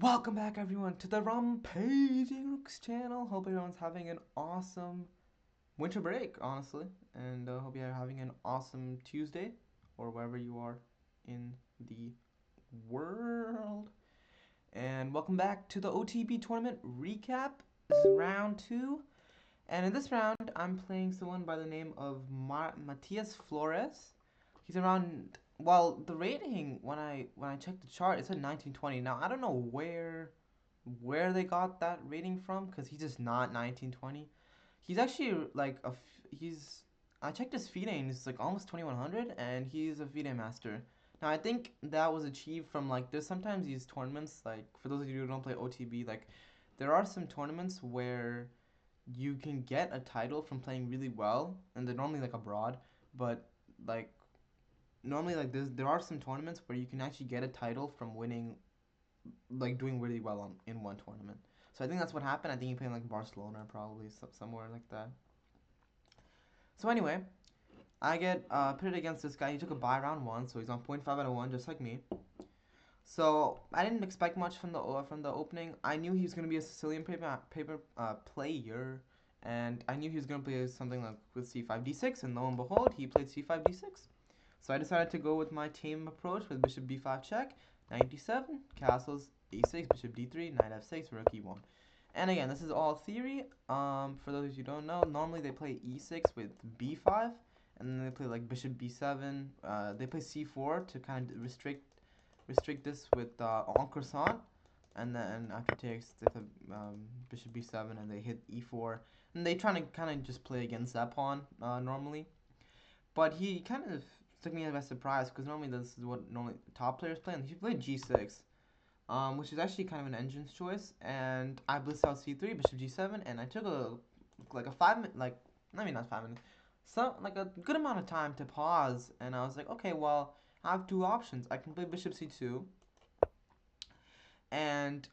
Welcome back, everyone, to the Rampaging Rooks channel. Hope everyone's having an awesome winter break, honestly, and hope you're having an awesome Tuesday or wherever you are in the world. And welcome back to the OTB tournament recap. This is round two, and in this round, I'm playing someone by the name of Matias Flores. He's around. Well, the rating when I checked the chart, it said 1920. Now I don't know where they got that rating from because he's just not 1920. He's actually like he's. I checked his FIDE and it's like almost 2100, and he's a FIDE master. Now I think that was achieved from like there's sometimes these tournaments like for those of you who don't play OTB like there are some tournaments where you can get a title from playing really well, and they're normally like abroad, but like normally like there are some tournaments where you can actually get a title from winning, like doing really well in one tournament. So I think that's what happened. I think he played in like Barcelona, probably somewhere like that. So anyway, I get pitted against this guy. He took a bye round one, so he's on point 0.5 out of 1, just like me. So I didn't expect much from the opening. I knew he was gonna be a Sicilian player, and I knew he was gonna play something like with c5 d6, and lo and behold, he played c5 d6. So I decided to go with my tame approach with bishop b5 check, knight d7, castles a6, bishop d3, knight f6, rook e1. And again, this is all theory. For those of you who don't know, normally they play e6 with b5, and then they play like bishop b7. They play c4 to kind of restrict this with en croissant, and then after takes they play bishop b7 and they hit e4, and they try to kind of just play against that pawn normally. But he kind of took me by surprise because normally this is what normally top players play, and he played g6, which is actually kind of an engine's choice. And I blitzed out c3, bishop g7, and I took a like a 5 minute I mean not 5 minutes, some like a good amount of time to pause, and I was like, okay, well I have two options. I can play bishop c2, and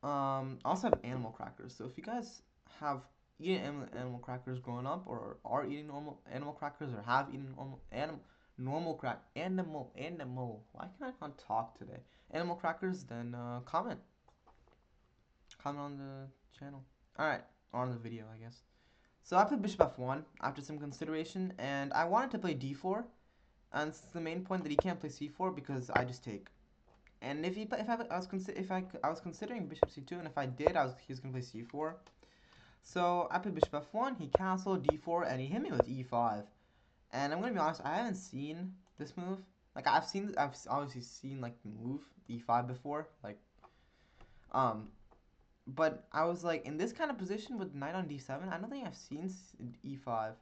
also have animal crackers. So if you guys have eaten animal crackers growing up, or are eating normal animal crackers, or have eaten animal. Why can't I not talk today? Animal crackers, then comment on the channel. All right, or on the video, I guess. So I played bishop f1 after some consideration, and I wanted to play d4, and it's the main point that he can't play c4 because I just take. And if I was considering bishop c2, and if I did, he was gonna play c4. So I played bishop f1. He castled d4, and he hit me with e5. And I'm gonna be honest, I haven't seen this move. Like I've obviously seen like the move e5 before. Um, but I was like in this kind of position with knight on d7. I don't think I've seen e5.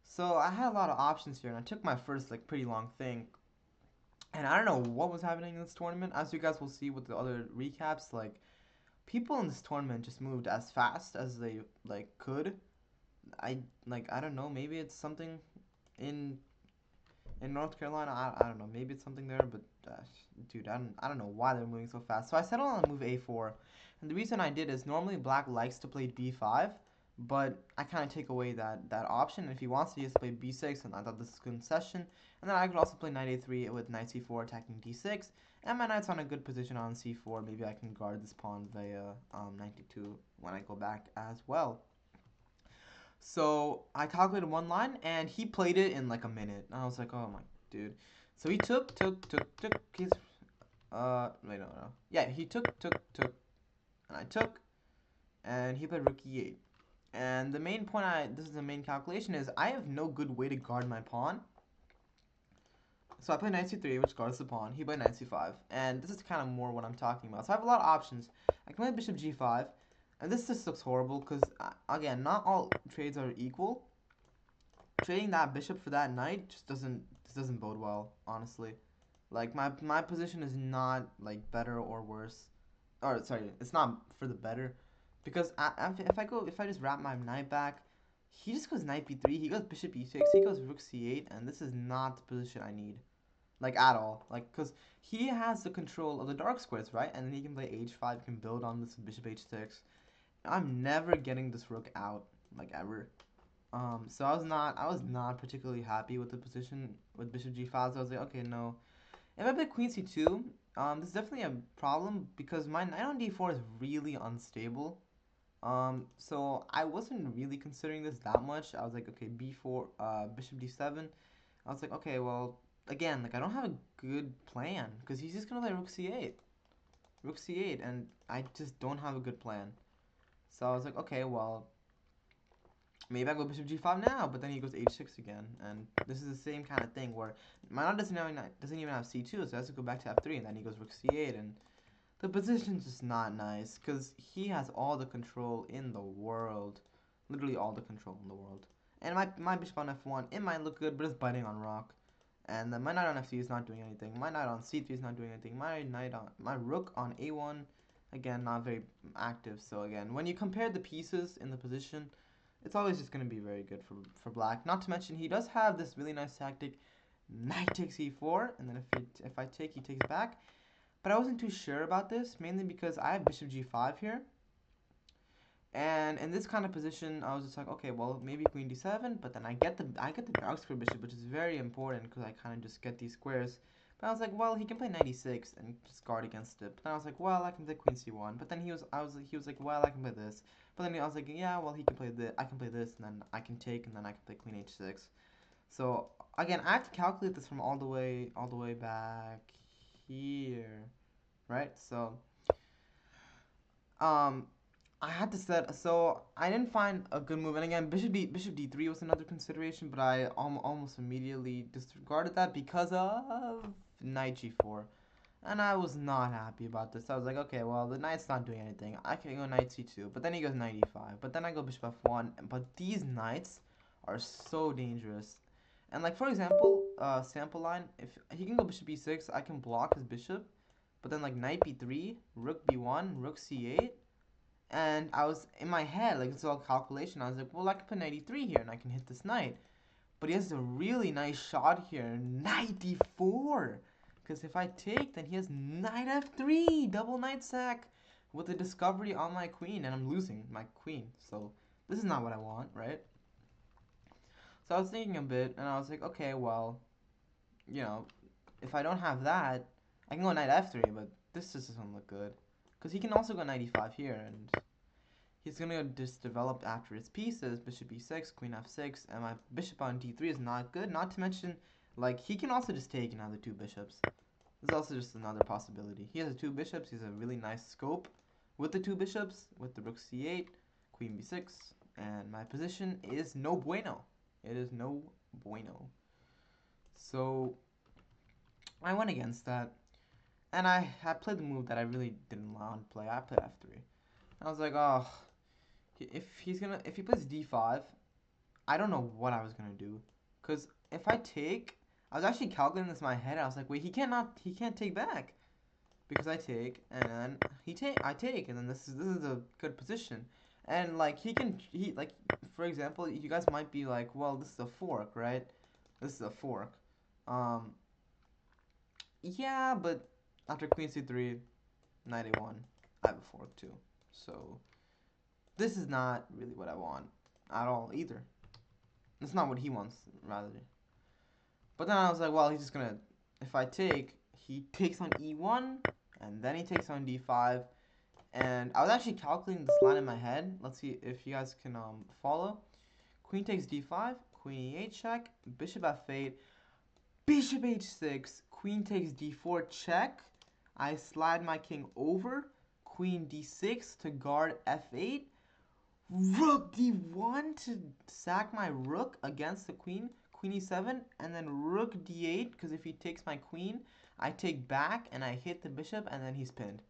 So I had a lot of options here, and I took my first like pretty long thing. And I don't know what was happening in this tournament. As you guys will see with the other recaps, like people in this tournament just moved as fast as they like could. I don't know, maybe it's something in North Carolina. I don't know, maybe it's something there, but dude, I don't know why they're moving so fast. So I settled on move a4, and the reason I did is normally black likes to play b5, but I kind of take away that option. And if he wants to just play b6, and I thought this was a concession, and then I could also play knight a3 with knight c4 attacking d6, and my knight's on a good position on c4. Maybe I can guard this pawn via knight d2 when I go back as well. So I calculated one line, and he played it in like a minute. And I was like, oh my dude. So he took his wait, no. Yeah, he took, and I took, and he played rook e8. And the main point this is the main calculation is I have no good way to guard my pawn. So I play knight c3, which guards the pawn. He played knight c5, and this is kind of more what I'm talking about. So I have a lot of options. I can play bishop g5, and this just looks horrible because again, not all trades are equal. Trading that bishop for that knight just doesn't bode well, honestly. Like my position is not like better or worse, or sorry, it's not for the better, because if I just wrap my knight back, he just goes knight b3, he goes bishop e6, he goes rook c8, and this is not the position I need, like at all. Like because he has the control of the dark squares, right, and then he can play h5, can build on this bishop h6. I'm never getting this rook out, like ever. So I was not particularly happy with the position with bishop g5. So I was like, okay, no. If I play queen c2, This is definitely a problem because my knight on d4 is really unstable. So I wasn't really considering this that much. I was like, okay, b4, bishop d7. I was like, okay, well, again, like I don't have a good plan because he's just gonna play rook c8, and I just don't have a good plan. So I was like, okay, well, maybe I go bishop g5 now, but then he goes h6 again, and this is the same kind of thing where my knight doesn't even have c2, so it has to go back to f3, and then he goes rook c8, and the position's just not nice because he has all the control in the world, literally all the control in the world. And my bishop on f1, it might look good, but it's biting on rock. And then my knight on f3 is not doing anything. My knight on c3 is not doing anything. My rook on a1, again, not very active. So again, when you compare the pieces in the position, it's always just going to be very good for black. Not to mention, he does have this really nice tactic, knight takes e4, and then if I take, he takes back. But I wasn't too sure about this, mainly because I have bishop g5 here. And in this kind of position, I was just like, okay, well, maybe queen d7, but then I get the dark square bishop, which is very important because I kind of just get these squares. But I was like, well, he can play 96 and just guard against it. But then I was like, well, I can play queen c1. But then he was like, well, I can play this. But then I was like, yeah, well, he can play this. I can play this, and then I can take, and then I can play queen h6. So again, I have to calculate this from all the way back here, right? So um, I had to set, so I didn't find a good move. And again, bishop d3 was another consideration, but I almost immediately disregarded that because of knight g4. And I was not happy about this. I was like, okay, well, the knight's not doing anything. I can go knight c2, but then he goes knight e5. But then I go bishop f1. But these knights are so dangerous. And like, for example, sample line, if he can go bishop e6, I can block his bishop. But then like knight b3, rook b1, rook c8. And I was, in my head, like, it's all calculation. I was like, well, I can put 93 here and I can hit this knight. But he has a really nice shot here, knight d4. Because if I take, then he has knight f3, double knight sack with a discovery on my queen, and I'm losing my queen. So this is not what I want, right? So I was thinking a bit, and I was like, okay, well, you know, if I don't have that, I can go knight f3, but this just doesn't look good. Because he can also go knight e5 here, and he's gonna just develop after his pieces, bishop e6, queen f6, and my bishop on d3 is not good. Not to mention, like, he can also just take another two bishops. This is also just another possibility. He has two bishops, he has a really nice scope with the two bishops, with the rook c8, queen b6, and my position is no bueno. It is no bueno. So, I went against that, and I played the move that I really didn't want to play. I played f3. I was like, oh, if he plays d5, I don't know what I was gonna do, cause if I take, I was actually calculating this in my head. I was like, wait, he can't take back, because I take, and then I take, and then this is a good position, and like like, for example, you guys might be like, well, this is a fork, right? This is a fork. Um, yeah, but after queen c3, knight a1, I have a fork too. So this is not really what I want at all either. It's not what he wants, rather. But then I was like, well, he's just gonna. If I take, he takes on e1, and then he takes on d5. And I was actually calculating this line in my head. Let's see if you guys can follow. Queen takes d5, queen e8 check, bishop f8, bishop h6, queen takes d4 check. I slide my king over, queen d6 to guard f8, rook d1 to sack my rook against the queen, queen e7, and then rook d8, because if he takes my queen, I take back and I hit the bishop, and then he's pinned.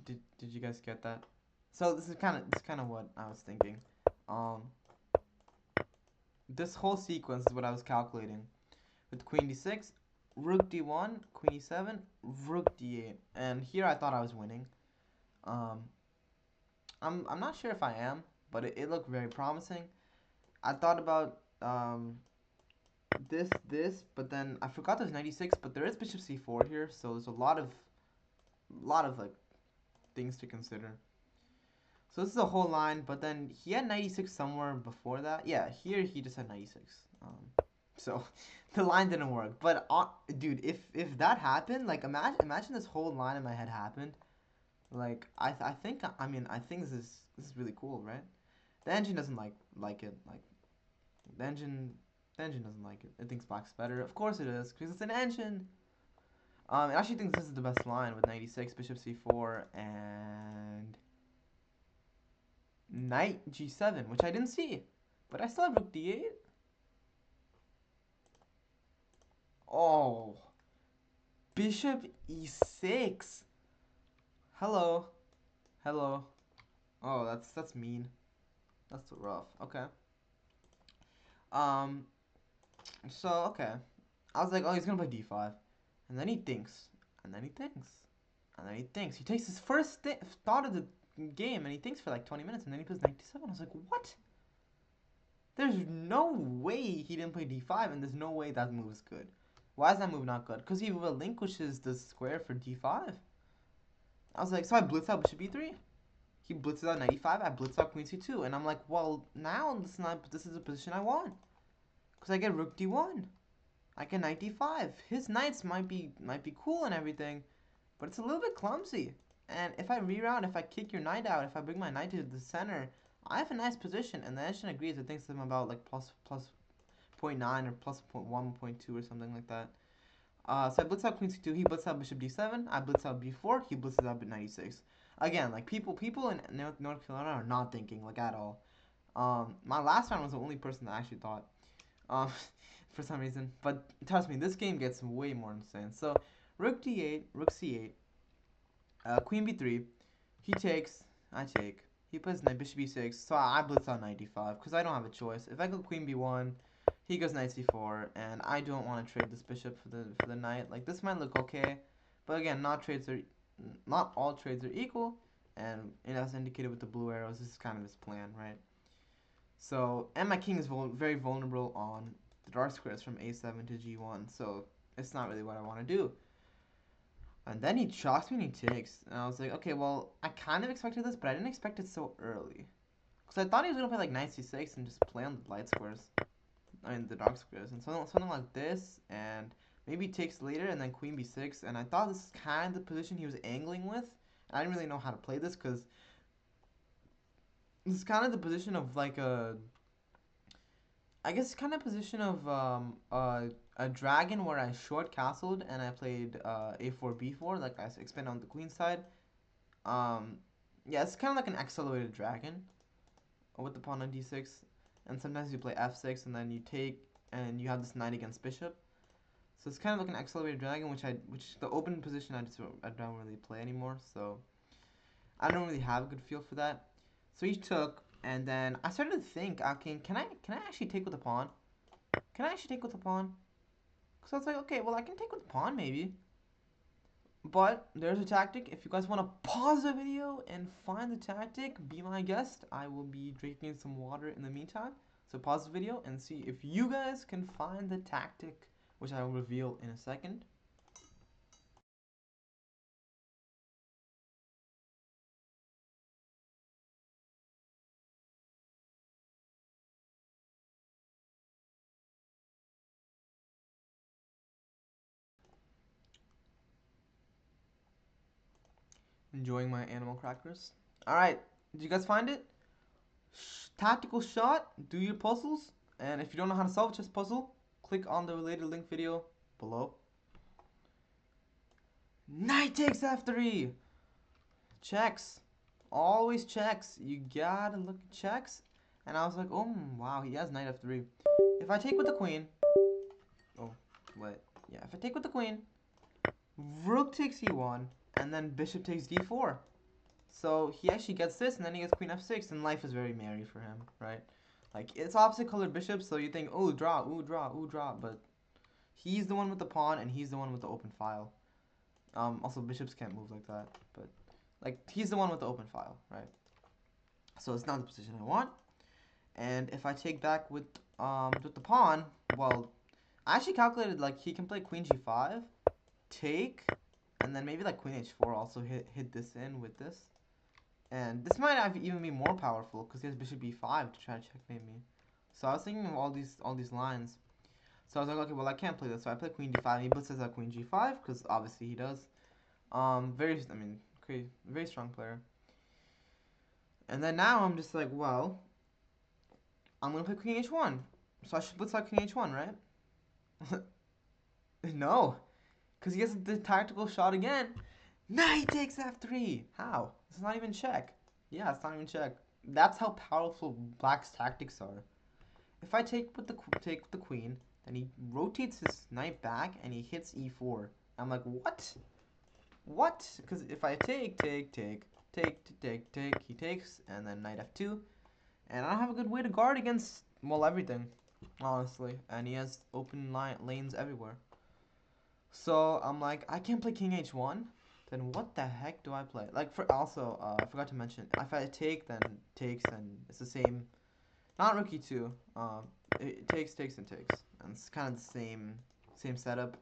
Did you guys get that? So this is kind of what I was thinking. Um, this whole sequence is what I was calculating with queen d6, rook d1, queen e7, rook d8, and here I thought I was winning. Um, I'm not sure if I am, but it looked very promising. I thought about this, but then I forgot there's 96, but there is bishop c4 here, so there's a lot of like things to consider. So this is a whole line, but then he had 96 somewhere before that. Yeah, here he just had 96. So the line didn't work. But dude, if that happened, like imagine this whole line in my head happened. Like I think I think this is really cool, right? The engine doesn't like it. Like the engine the engine doesn't like it. It thinks black's better. Of course it is, because it's an engine. It actually thinks this is the best line with 96, bishop c4, and knight g7, which I didn't see. But I still have rook d8. Oh, bishop e6. Hello, hello. Oh, that's mean. That's rough. Okay. Um. So okay, I was like, oh, he's gonna play d5, and then he thinks, and then he thinks, and then he thinks. He takes his first thought of the game, and he thinks for like 20 minutes, and then he plays knight d7. I was like, what? There's no way he didn't play d5, and there's no way that move is good. Why is that move not good? Because he relinquishes the square for d5. I was like, so I blitz out bishop e3. He blitzes out knight e5. I blitz out queen c2, and I'm like, well, now this is a position I want, because I get rook d1. I get knight d5. His knights might be cool and everything, but it's a little bit clumsy. And if I reroute, if I kick your knight out, if I bring my knight to the center, I have a nice position. And the Engine agrees. It thinks I'm about like plus zero point 0.9 or plus 0.1, 0.2 or something like that. So I blitz out queen c2. He blitz out bishop d7. I blitz out b4. He blitzes out knight e6. Again, like people in North Carolina are not thinking like at all. My last round was the only person that actually thought. Um, for some reason. But trust me, this game gets way more insane. So, rook d8, rook c8, queen b3. He takes, I take. He plays knight bishop e6, so I blitz out knight d5 because I don't have a choice. If I go queen b1, he goes knight c4, and I don't want to trade this bishop for the knight. Like this might look okay, but again, not all trades are equal, and as indicated with the blue arrows, this is kind of his plan, right? So, and my king is very vulnerable on the dark squares from a7 to g1, so it's not really what I want to do. And then he shocks me and he takes. And I was like, okay, well, I kind of expected this, but I didn't expect it so early. Because I thought he was going to play like knight c6 and just play on the light squares. I mean, the dark squares. And something like this, and maybe takes later, and then queen b6. And I thought this is kind of the position he was angling with. And I didn't really know how to play this, because this is kind of the position of like I guess kind of position of a dragon where I short castled and I played a4 b4 like I expanded on the queen side. Um, yeah, it's kind of like an accelerated dragon with the pawn on d6, and sometimes you play f6 and then you take and you have this knight against bishop. So it's kind of like an accelerated dragon, which the open position I don't really play anymore. So I don't really have a good feel for that. So he took, and then I started to think, okay, can I actually take with the pawn? Can I actually take with the pawn? So I was like, okay, well, I can take with the pawn, maybe. But there's a tactic. If you guys want to pause the video and find the tactic, be my guest. I will be drinking some water in the meantime. So pause the video and see if you guys can find the tactic, which I will reveal in a second. Enjoying my animal crackers. Alright, did you guys find it? Tactical shot, do your puzzles. And if you don't know how to solve chess puzzle, click on the related link video below. Knight takes f3. Checks. Always checks. You gotta look at checks. And I was like, oh, wow, he has knight f3. If I take with the queen. Oh, wait. Yeah, if I take with the queen, rook takes e1, and then bishop takes d4. So he actually gets this, and then he gets queen f6, and life is very merry for him, right? Like, it's opposite colored bishops, so you think, oh, draw, ooh, draw, ooh, draw. But he's the one with the pawn, and he's the one with the open file. Also, bishops can't move like that, but like he's the one with the open file, right? So it's not the position I want. And if I take back with the pawn, well, I actually calculated like he can play queen g5, take, and then maybe like queen h4 also hit this in with this. And this might have even be more powerful because he has bishop b5 to try to checkmate me. So I was thinking of all these lines. So I was like, okay, well, I can't play this. So I play queen d5. He blitzes out queen g5 because obviously he does. Very strong player. And then now I'm just like, well, I'm gonna play queen h1. So I should blitz out king h1, right? No, because he has the tactical shot again. Knight takes f3. How? It's not even check. Yeah, it's not even check. That's how powerful Black's tactics are. If I take with the queen, then he rotates his knight back and he hits e4. I'm like, what? What? Because if I take, he takes, and then knight f2, and I don't have a good way to guard against, well, everything, honestly. And he has open lanes everywhere. So I'm like, I can't play king h1. Then what the heck do I play? Like, for also, I forgot to mention, if I take, then takes, then it's the same. Not rook e2. It takes, and takes, and it's kind of the same setup.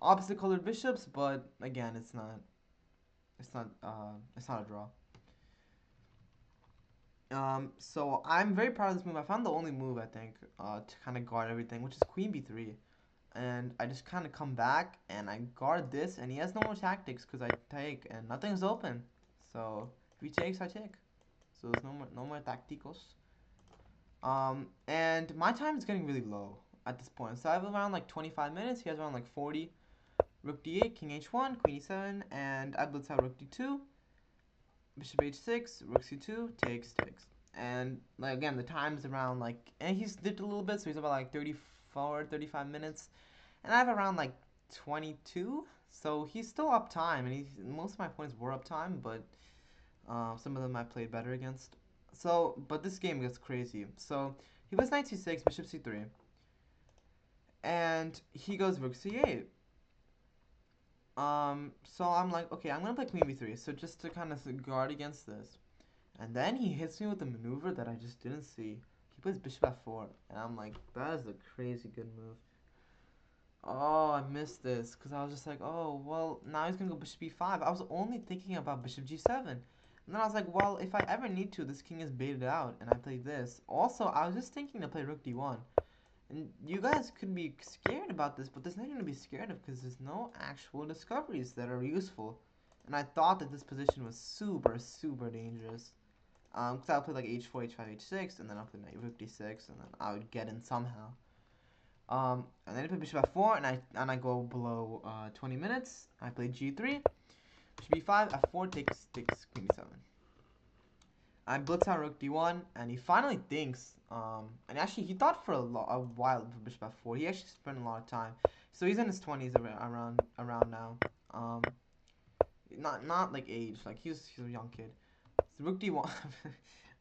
Opposite colored bishops, but again, it's not a draw. So I'm very proud of this move. I found the only move, I think, to kind of guard everything, which is queen b3. And I just kind of come back and I guard this, and he has no more tactics because I take and nothing's open. So if he takes, I take. So there's no more tacticos. And my time is getting really low at this point. So I have around like 25 minutes. He has around like 40. Rook d8, king h1, queen e7, and I blitz out rook d2, bishop h6, rook c2, takes. And like again, the time is around like, and he's dipped a little bit, so he's about like 34, 35 minutes. And I have around like 22, so he's still up time, and most of my points were up time, but some of them I played better against. So, but this game gets crazy. So he was knight c6, bishop c3, and he goes rook c8. So I'm like, okay, I'm gonna play queen b3, so just to kind of guard against this. And then he hits me with a maneuver that I just didn't see. He plays bishop f4, and I'm like, that is a crazy good move. Oh, I missed this, because I was just like, oh, well, now he's gonna go bishop b5. I was only thinking about bishop g7. And then I was like, well, if I ever need to, this king is baited out, and I played this. Also, I was just thinking to play rook d1. And you guys could be scared about this, but there's nothing to be scared of because there's no actual discoveries that are useful. And I thought that this position was super, super dangerous. Because I would play like h4, h5, h6, and then I'll play knight rook d6, and then I would get in somehow. And then I play bishop f4, and I go below 20 minutes. I play g3, bishop b5, f4 takes queen b7. I blitz out rook d1, and he finally thinks, and actually he thought for a while for bishop f4. He actually spent a lot of time. So he's in his 20s around now. Not like age, like he's a young kid. So rook d1,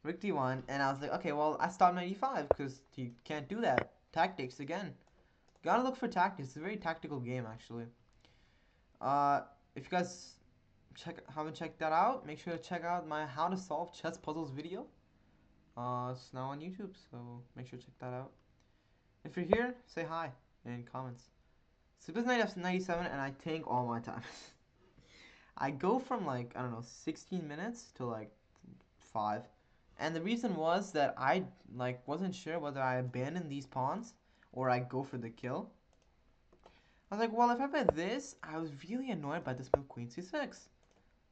rook d1, and I was like, okay, well I stopped knight e5 because he can't do that. Tactics again. Gotta look for tactics. It's a very tactical game actually. If you guys haven't checked that out, make sure to check out my how to solve chess puzzles video. It's now on YouTube, so make sure to check that out. If you're here, say hi in comments. So this knight f97, and I tank all my time. I go from like, I don't know, 16 minutes to like 5. And the reason was that I like wasn't sure whether I abandon these pawns or I go for the kill. I was like, well, if I play this, I was really annoyed by this move queen c6.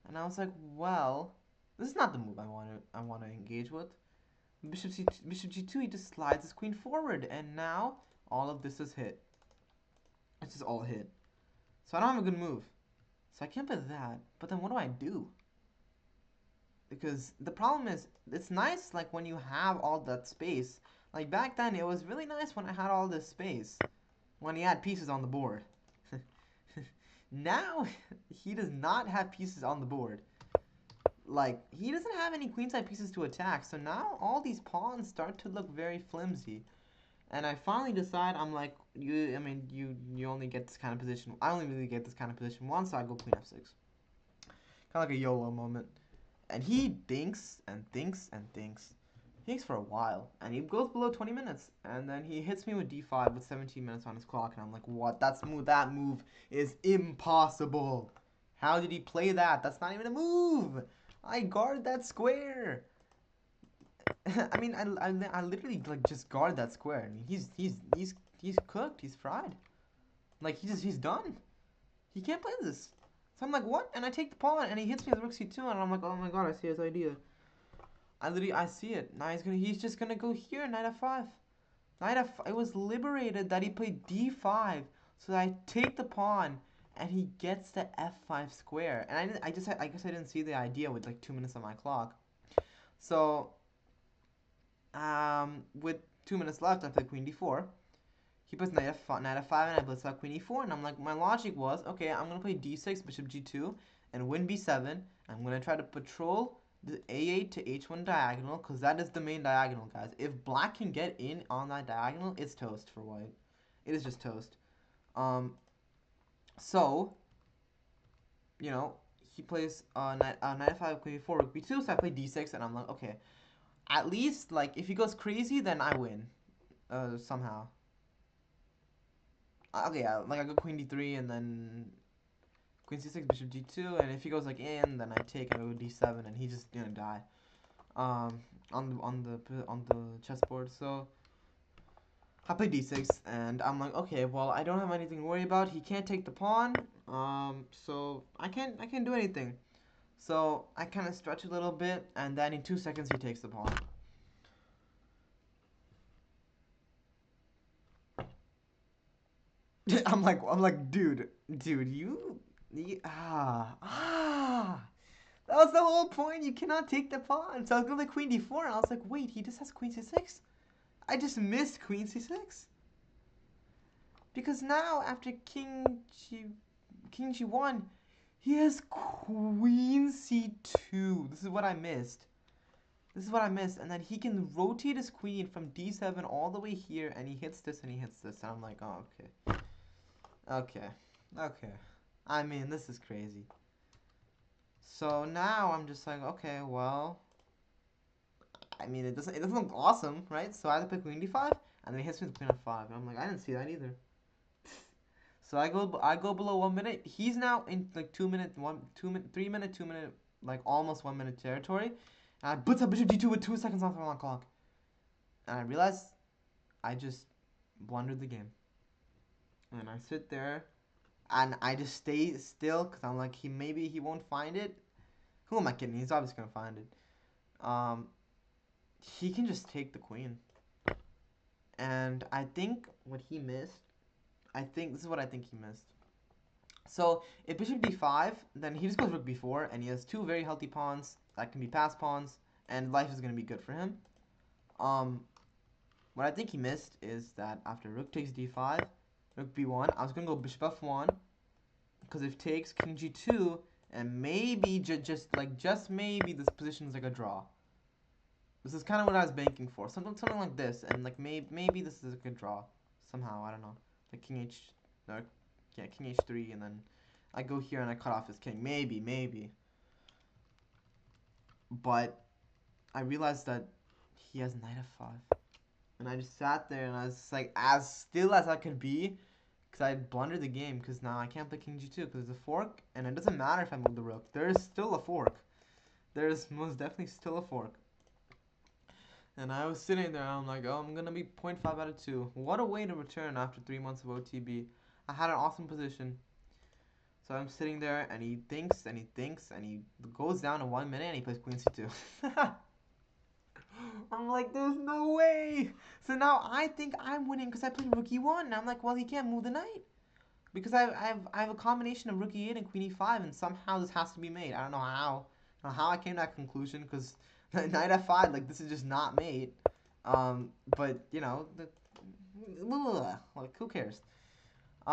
And I was like, well, this is not the move I want to engage with. Bishop g2, he just slides his queen forward, and now all of this is hit. It's just all hit. So I don't have a good move. So I can't play that. But then what do I do? Because the problem is, it's nice like when you have all that space. Like back then, it was really nice when I had all this space. When he had pieces on the board. Now, he does not have pieces on the board. Like, he doesn't have any queenside pieces to attack, so now all these pawns start to look very flimsy. And I finally decide, I'm like, you only get this kind of position. I only really get this kind of position once, so I go queen f6. Kind of like a YOLO moment. And he thinks and thinks and thinks. He thinks for a while, and he goes below 20 minutes, and then he hits me with d5 with 17 minutes on his clock, and I'm like, what? That move is impossible. How did he play that? That's not even a move. I guard that square. I mean, I literally like just guard that square. I mean, he's he's cooked. He's fried. Like he's done. He can't play this. So I'm like, what? And I take the pawn, and he hits me with rook c2, and I'm like, oh my god, I see his idea. I see it. Now he's just gonna go here, knight f5. It was liberated that he played d5, so I take the pawn, and he gets the f5 square. And I guess I didn't see the idea with like 2 minutes on my clock. So, with 2 minutes left, I play queen d4. He puts knight f5, and I blitz out queen e4, and I'm like, my logic was, okay, I'm gonna play d6, bishop g2, and win b7. I'm gonna try to patrol the a8 to h1 diagonal, because that is the main diagonal, guys. If black can get in on that diagonal, it's toast for white. It is just toast. So, you know, he plays knight f5, queen e4, rook b2, so I play d6, and I'm like, okay, at least, like, if he goes crazy, then I win, somehow. Okay, yeah, like I go queen d3 and then queen c6, bishop g2, and if he goes like in, then I take and I go d7, and he's just gonna die. On the chessboard. So I play d6, and I'm like, okay, well I don't have anything to worry about. He can't take the pawn. So I can't do anything. So I kind of stretch a little bit, and then in 2 seconds he takes the pawn. I'm like, dude, you that was the whole point. You cannot take the pawn. So I was going to queen d4, and I was like, wait, he just has queen c6. I just missed queen c6. Because now, after king g1, he has queen c2. This is what I missed. And then he can rotate his queen from d7 all the way here, and he hits this, and he hits this. And I'm like, oh, okay. Okay. I mean, this is crazy. So now I'm just like, okay, well, I mean, it doesn't look awesome, right? So I have to play queen d5, and then he hits me with queen f5, and I'm like, I didn't see that either. So I go below 1 minute. He's now in like 2 minute, 3 minute, 2 minute, like almost 1 minute territory. And I blitz up bishop d2 with 2 seconds left on my clock, and I realize I just blundered the game. And I sit there, and I just stay still because I'm like, maybe he won't find it. Who am I kidding? He's obviously gonna find it. He can just take the queen. And I think what he missed, this is what I think he missed. So if bishop d5, then he just goes rook b4, and he has 2 very healthy pawns that can be passed pawns, and life is going to be good for him. What I think he missed is that after rook takes d5, rook b1, I was going to go bishop f1, because if takes king g2, and maybe, just maybe, this position is like a draw. This is kind of what I was banking for. Something like this, and like maybe this is a good draw somehow. I don't know. Like king h3, and then I go here and I cut off his king. Maybe. But I realized that he has knight f5, and I just sat there and I was just like as still as I could be, because I blundered the game. Because now I can't play king g2 because there's a fork, and it doesn't matter if I move the rook. There is still a fork. There is most definitely still a fork. And I was sitting there, and I'm like, oh, I'm going to be 0.5 out of 2. What a way to return after 3 months of OTB. I had an awesome position. So I'm sitting there, and he thinks, and he goes down in 1 minute, and he plays queen c2. I'm like, there's no way. So now I think I'm winning because I played rook e1. And I'm like, well, he can't move the knight. Because I have a combination of rook e8 and queen e5, and somehow this has to be made. I don't know how. I don't know how I came to that conclusion, because knight f5, like, this is just not made. But, you know, like, who cares?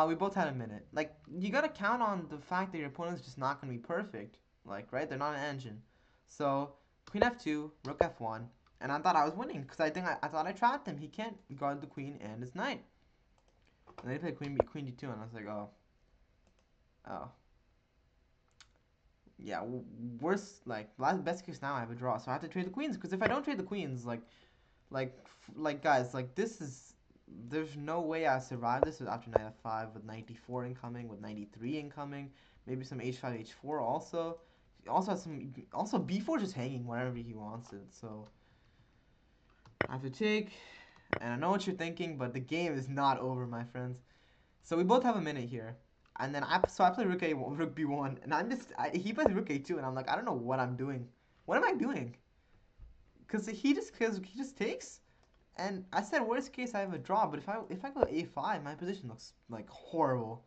We both had a minute. Like, you gotta count on the fact that your opponent's just not gonna be perfect. Like, right? They're not an engine. So, queen f2, rook f1, and I thought I was winning, because I thought I trapped him. He can't guard the queen and his knight. And then he played queen d2, and I was like, oh. Yeah, worst, like, best case now I have a draw, so I have to trade the queens, because if I don't trade the queens, guys, like, there's no way I survive this after knight f5 with knight d4 incoming, with knight e3 incoming, maybe some h5, h4 also. Also b4 just hanging wherever he wants it, so I have to take, And I know what you're thinking, but the game is not over, my friends. So we both have a minute here. And then I play Rook B1, and he plays Rook A2, and I'm like, I don't know what I'm doing. What am I doing? Cause he just takes, and I said worst case I have a draw, but if I go A5, my position looks like horrible.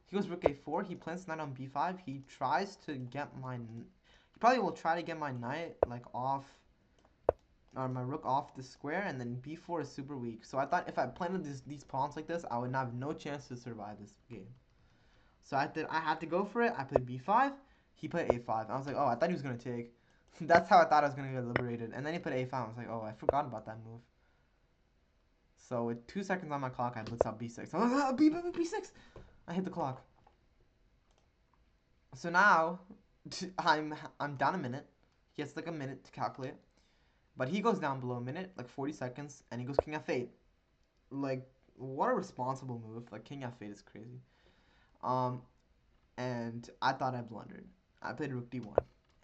He goes Rook A4. He plants knight on B5. He tries to get my. He probably will try to get my knight like off, or my rook off the square, and then B4 is super weak. So I thought if I planted these pawns like this, I would have no chance to survive this game. So I had to go for it. I played B5. He played A5. I was like, oh, I thought he was gonna take. That's how I thought I was gonna get liberated. And then he put A5. I was like, oh, I forgot about that move. So with 2 seconds on my clock, I blitz out B6. I'm like, B6. I hit the clock. So now I'm down a minute. He has like a minute to calculate. But he goes down below a minute, like 40 seconds, and he goes King F8. Like, what a responsible move. Like, King F8 is crazy. Um, and I thought I blundered. I played Rook D1.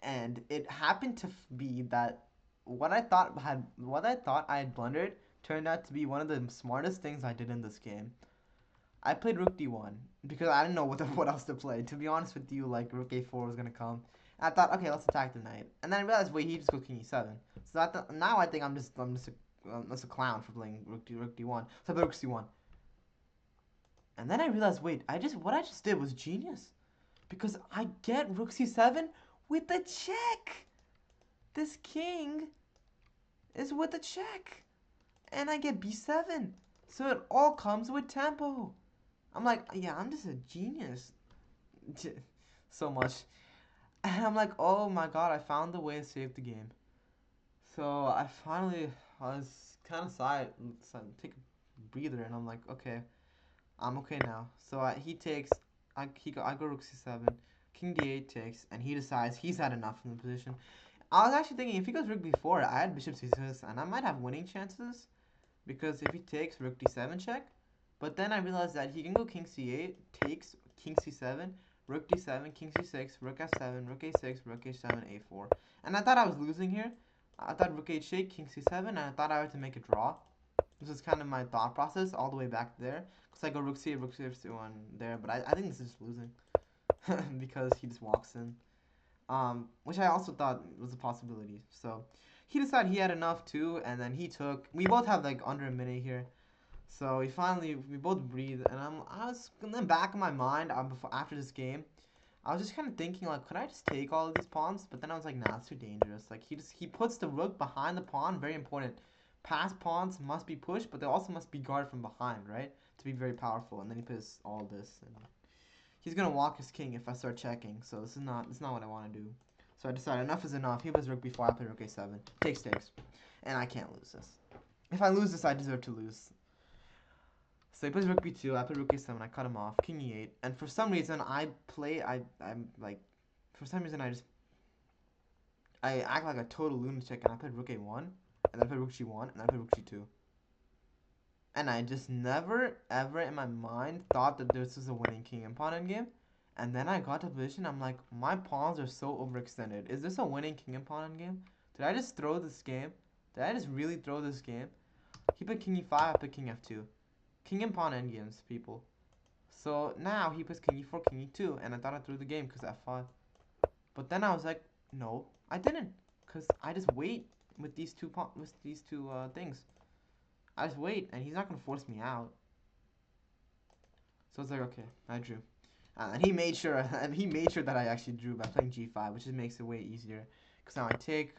And it happened to be that what I thought I had blundered turned out to be one of the smartest things I did in this game. I played Rook D1 because I didn't know what else to play. To be honest with you, like Rook A4 was gonna come. And I thought, okay, let's attack the knight. And then I realized, wait, he just goes King E7. So now I think I'm just a clown for playing Rook D1. So I played Rook C1. And then I realized, wait, what I just did was genius, because I get Rook C7 with the check. This king is with the check, and I get B7. So it all comes with tempo. I'm like, yeah, I'm just a genius. So much. And I'm like, oh my god, I found the way to save the game. So I was kind of take a breather, and I'm like, okay, I'm okay now. So I go Rook C7, King D8 takes, and he decides he's had enough in the position. I was actually thinking if he goes Rook B4, I had Bishop C6, and I might have winning chances, because if he takes Rook D7 check, but then I realized that he can go King C8, takes King C7, Rook D7, King C6, Rook F7, Rook A6, Rook A7, A4. And I thought I was losing here. I thought Rook H8, King C7, and I thought I had to make a draw. This is kind of my thought process all the way back there. Because I go Rook C8, Rook C1 there, but I think this is just losing. Because he just walks in. Which I also thought was a possibility. So he decided he had enough too, and then he took. We both have like under a minute here. So we both breathe, and I was in the back of my mind after this game, I was just kind of thinking like, could I just take all of these pawns? But then I was like, nah, it's too dangerous. Like he puts the rook behind the pawn, very important. Past pawns must be pushed, but they also must be guarded from behind, right? To be very powerful. And then he puts all this, and he's gonna walk his king if I start checking. So this is not what I want to do. So I decided enough is enough. He plays rook b4, I play rook a7, takes, and I can't lose this. If I lose this, I deserve to lose. So he plays rook b2, I play rook a7, I cut him off, king e8, and for some reason I'm like, for some reason I act like a total lunatic, and I played rook a1, and then I played rook g1, and then I played rook g2. And I just never, ever in my mind thought that this was a winning king and pawn endgame. And then I got to position, I'm like, my pawns are so overextended. Is this a winning king and pawn endgame? Did I just throw this game? Did I just really throw this game? He put king e5, I put king f2. King and pawn endgames, people. So now he puts king e4, king e2, and I thought I threw the game because f5. But then I was like, no, I didn't, because I just wait with these two things. I just wait, and he's not gonna force me out. So it's like, okay, I drew, and he made sure, that I actually drew by playing g5, which just makes it way easier. Because now I take,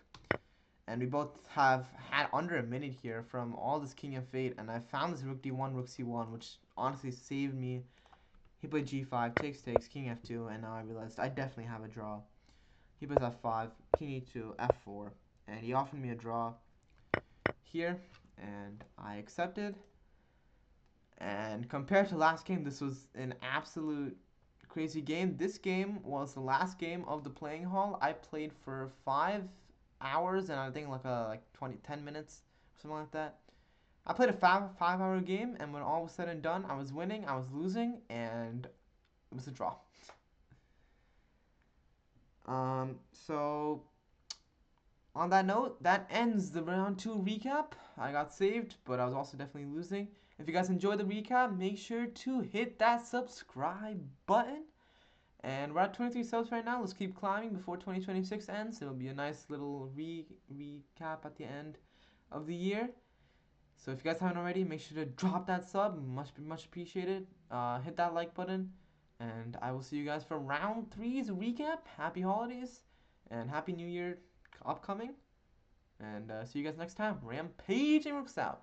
and we both have had under a minute here from all this king f8, and I found this rook d1, rook c1, which honestly saved me. He played g5, takes, king f2, and now I realized I definitely have a draw. He plays f5, king e2, f4, and he offered me a draw here, and I accepted. And compared to last game, this was an absolute crazy game. This game was the last game of the playing hall. I played for 5 hours and I think like 10 minutes, something like that. I played a 5 hour game, and when all was said and done, I was winning, I was losing, and it was a draw. So on that note, that ends the round 2 recap. I got saved, but I was also definitely losing. If you guys enjoyed the recap, make sure to hit that subscribe button. And we're at 23 subs right now. Let's keep climbing before 2026 ends. It'll be a nice little recap at the end of the year. So if you guys haven't already, make sure to drop that sub. Much appreciated. Hit that like button. And I will see you guys for round 3's recap. Happy holidays and happy new year upcoming. And see you guys next time. Rampage and Rooks out.